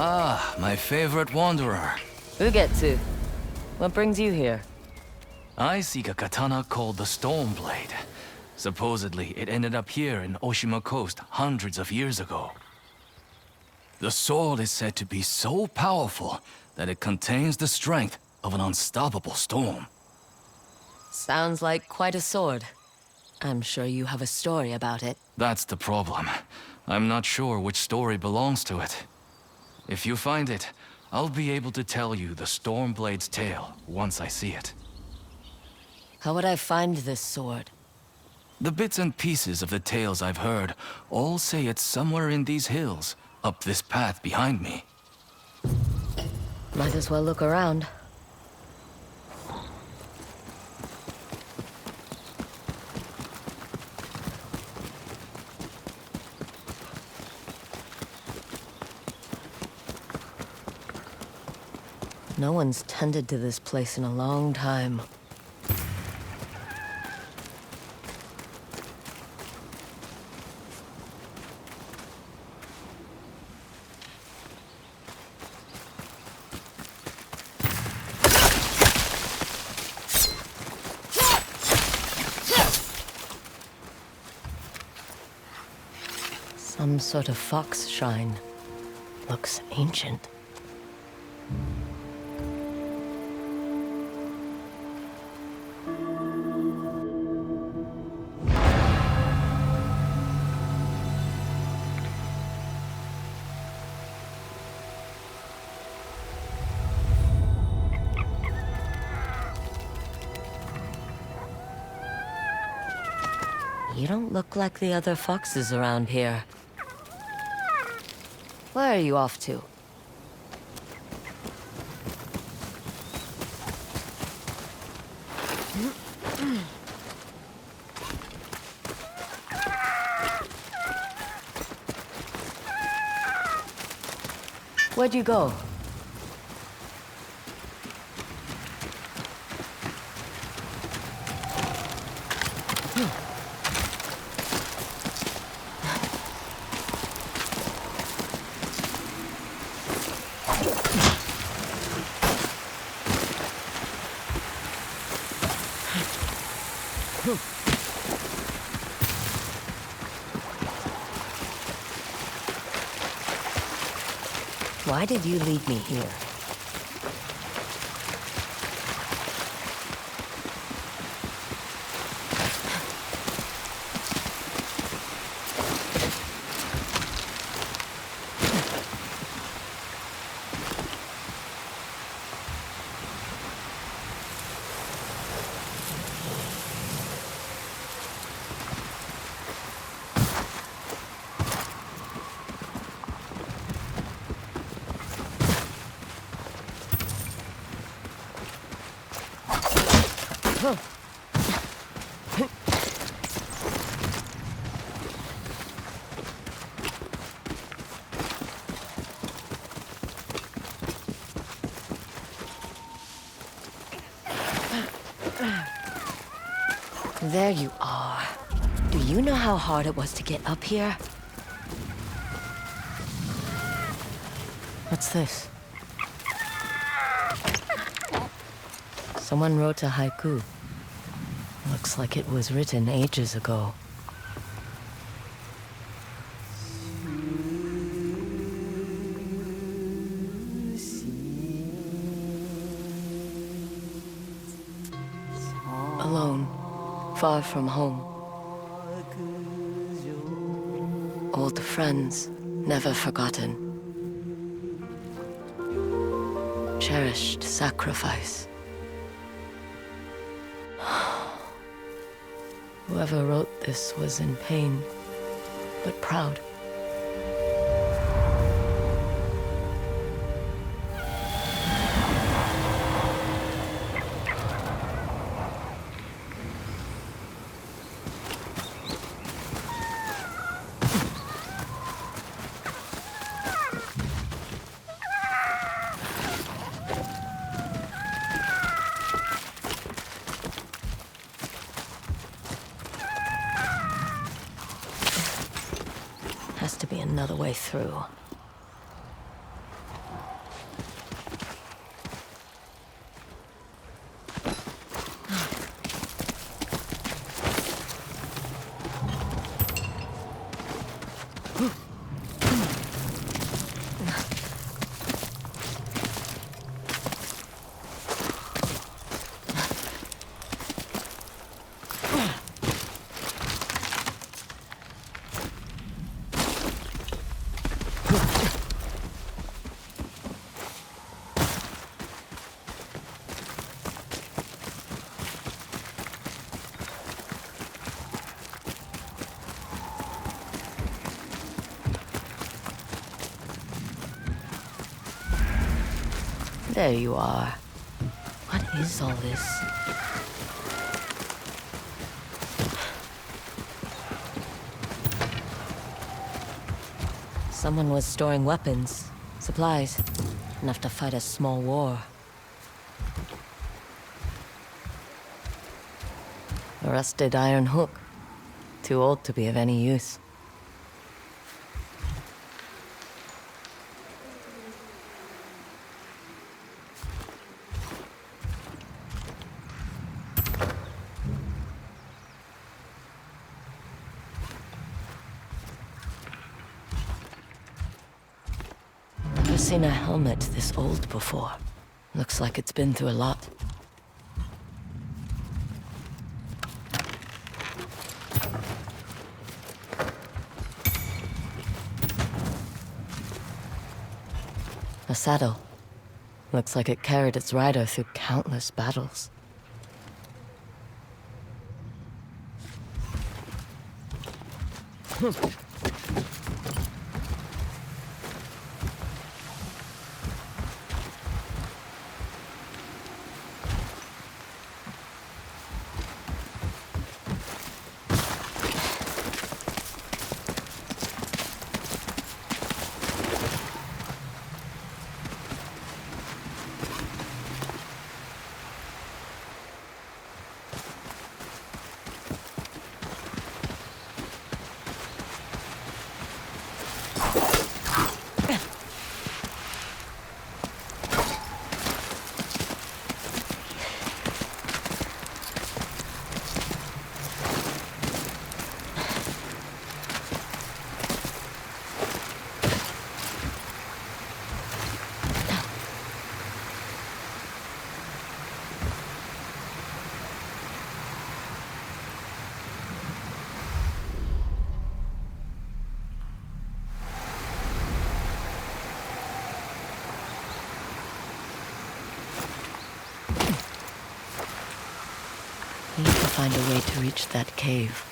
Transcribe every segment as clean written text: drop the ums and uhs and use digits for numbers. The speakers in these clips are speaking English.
Ah, my favorite wanderer. Ugetsu, what brings you here? I seek a katana called the Stormblade. Supposedly, it ended up here in Oshima Coast hundreds of years ago. The sword is said to be so powerful that it contains the strength of an unstoppable storm. Sounds like quite a sword. I'm sure you have a story about it. That's the problem. I'm not sure which story belongs to it. If you find it, I'll be able to tell you the Stormblade's tale once I see it. How would I find this sword? The bits and pieces of the tales I've heard all say it's somewhere in these hills, up this path behind me. Might as well look around. No one's tended to this place in a long time. Some sort of fox shrine. Looks ancient. You don't look like the other foxes around here. Where are you off to? Where'd you go? Why did you lead me here? There you are. Do you know how hard it was to get up here? What's this? Someone wrote a haiku. Looks like it was written ages ago. Alone, far from home. Old friends, never forgotten. Cherished sacrifice. Whoever wrote this was in pain, but proud. Has to be another way through. There you are. What is all this? Someone was storing weapons, supplies, enough to fight a small war. A rusted iron hook. Too old to be of any use. Never seen a helmet this old before. Looks like it's been through a lot. A saddle. Looks like it carried its rider through countless battles. Need to find a way to reach that cave.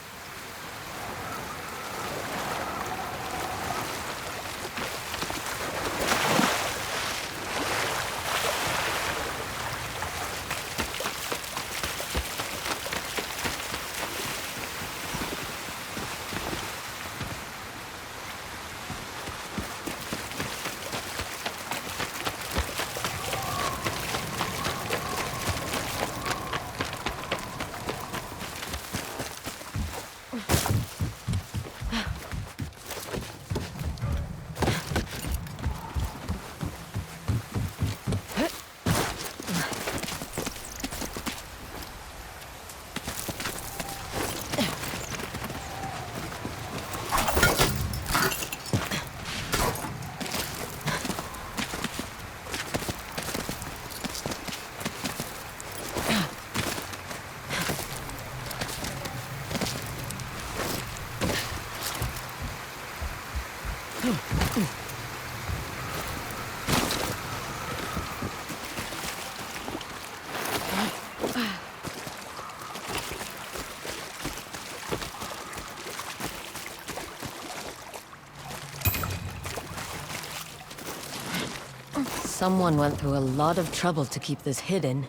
Someone went through a lot of trouble to keep this hidden.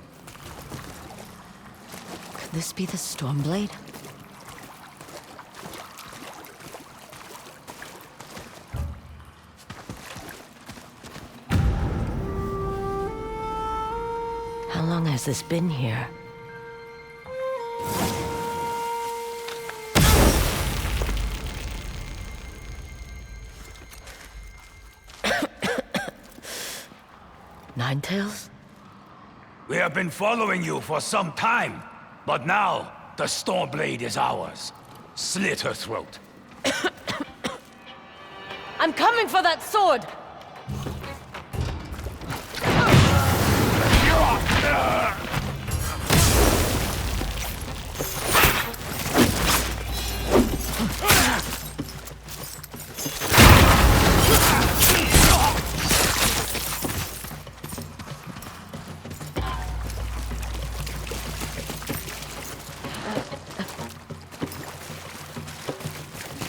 Could this be the Stormblade? How long has this been here? Ninetales? We have been following you for some time, but now the Stormblade is ours. Slit her throat. I'm coming for that sword!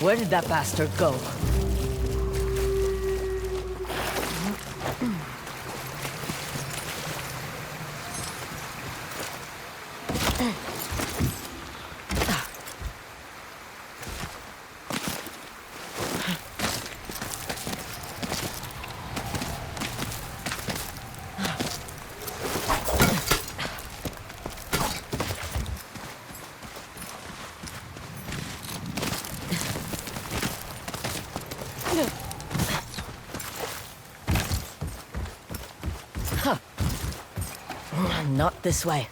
Where did that bastard go? Not this way.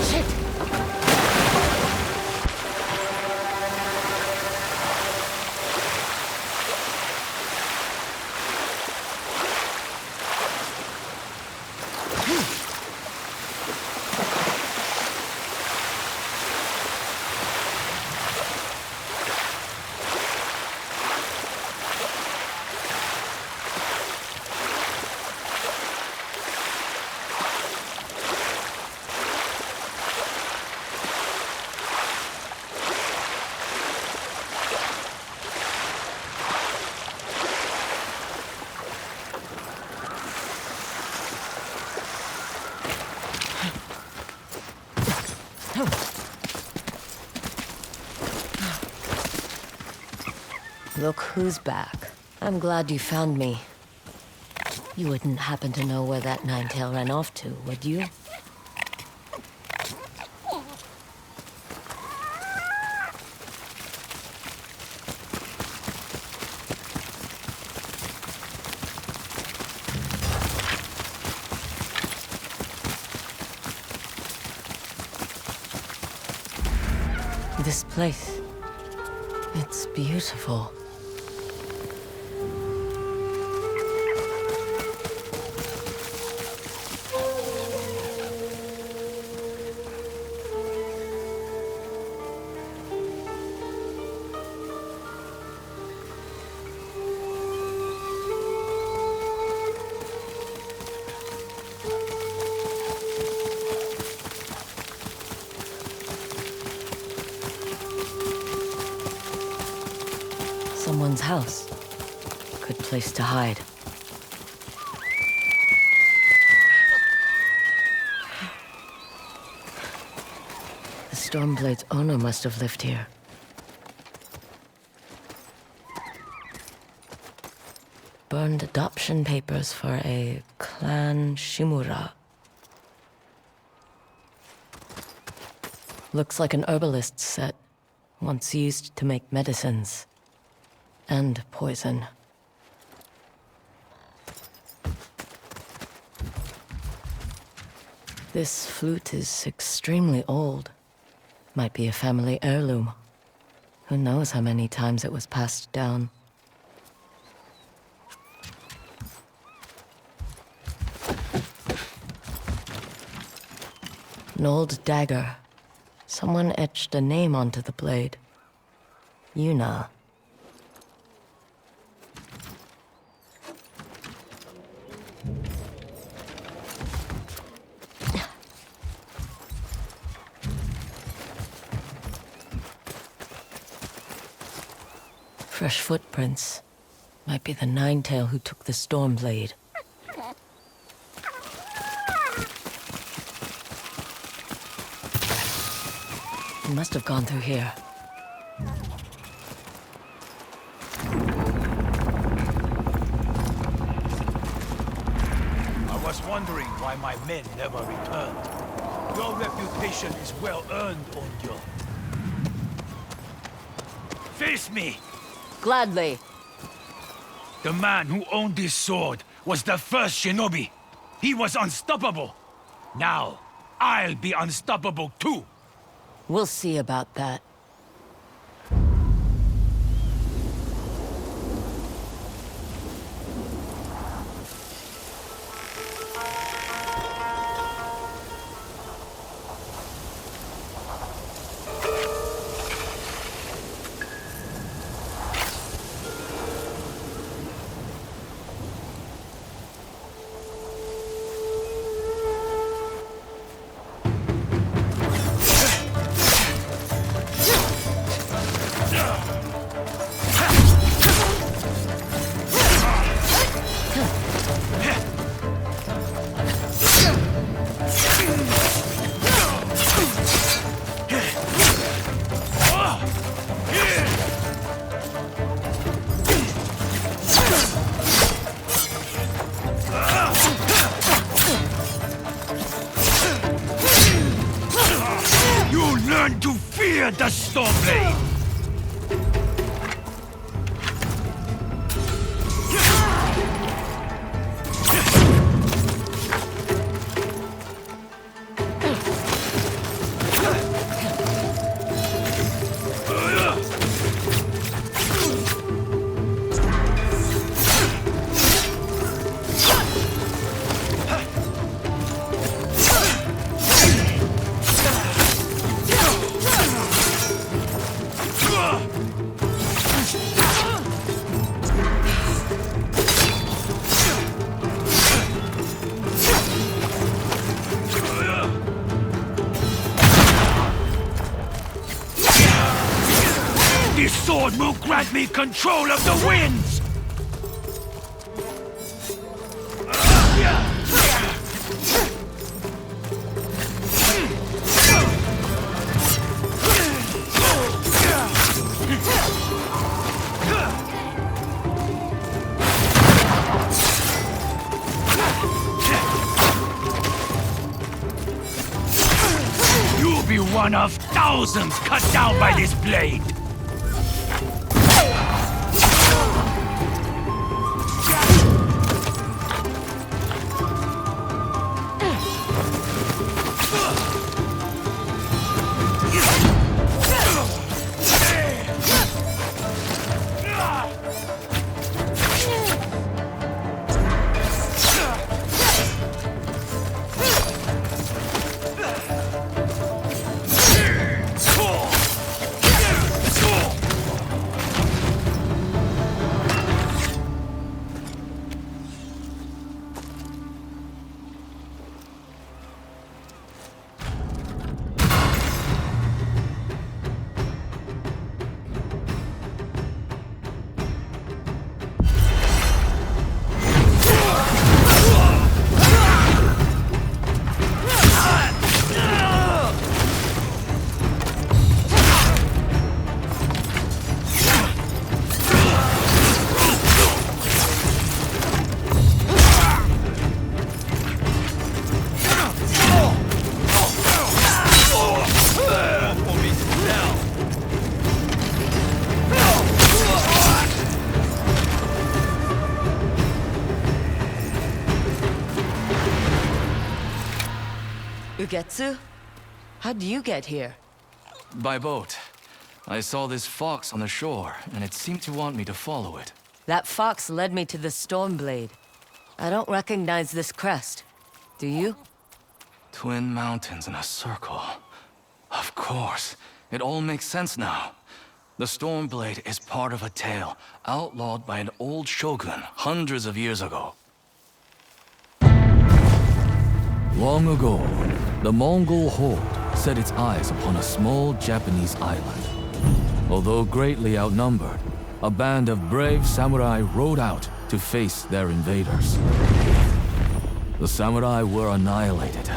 Shit! Look who's back. I'm glad you found me. You wouldn't happen to know where that Ninetail ran off to, would you? This place, it's beautiful. Someone's house. Good place to hide. The Stormblade's owner must have lived here. Burned adoption papers for a clan Shimura. Looks like an herbalist's set, once used to make medicines. And poison. This flute is extremely old. Might be a family heirloom. Who knows how many times it was passed down. An old dagger. Someone etched a name onto the blade. Yuna. Fresh footprints. Might be the Ninetail who took the Stormblade. He must have gone through here. I was wondering why my men never returned. Your reputation is well earned, Onryo. Face me! Gladly. The man who owned this sword was the first shinobi. He was unstoppable. Now, I'll be unstoppable too. We'll see about that. Wield the Stormblade! This sword will grant me control of the winds! You'll be one of thousands cut down by this blade! Ugetsu? How'd you get here? By boat. I saw this fox on the shore, and it seemed to want me to follow it. That fox led me to the Stormblade. I don't recognize this crest. Do you? Twin mountains in a circle. Of course. It all makes sense now. The Stormblade is part of a tale outlawed by an old shogun hundreds of years ago. Long ago, the Mongol horde set its eyes upon a small Japanese island. Although greatly outnumbered, a band of brave samurai rode out to face their invaders. The samurai were annihilated,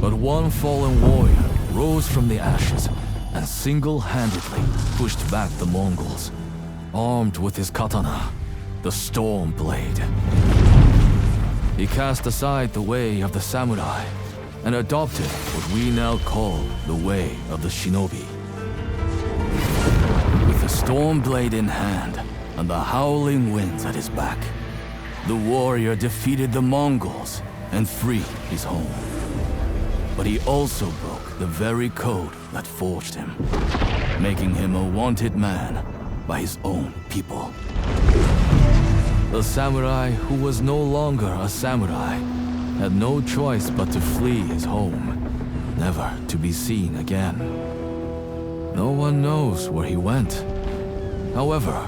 but one fallen warrior rose from the ashes and single-handedly pushed back the Mongols, armed with his katana, the Stormblade. He cast aside the way of the samurai and adopted what we now call the way of the shinobi. With the Stormblade in hand and the howling winds at his back, the warrior defeated the Mongols and freed his home. But he also broke the very code that forged him, making him a wanted man by his own people. The samurai who was no longer a samurai had no choice but to flee his home, never to be seen again. No one knows where he went. However,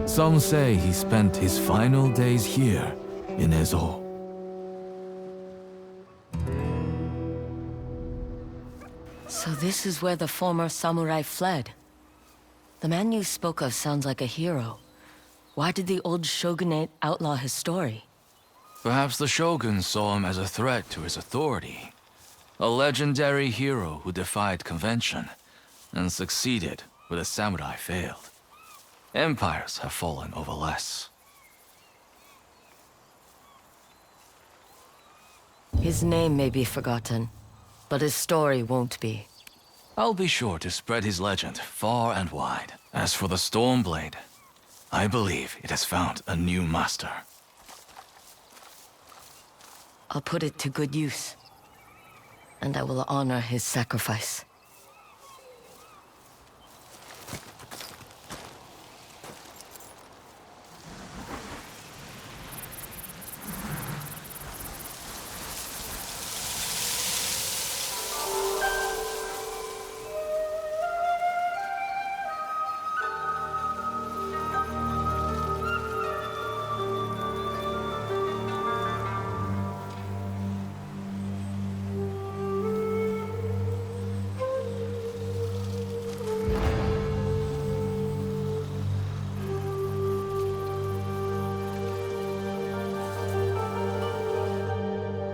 some say he spent his final days here in Ezo. So this is where the former samurai fled. The man you spoke of sounds like a hero. Why did the old shogunate outlaw his story? Perhaps the shogun saw him as a threat to his authority. A legendary hero who defied convention and succeeded where the samurai failed. Empires have fallen over less. His name may be forgotten, but his story won't be. I'll be sure to spread his legend far and wide. As for the Stormblade, I believe it has found a new master. I'll put it to good use. And I will honor his sacrifice.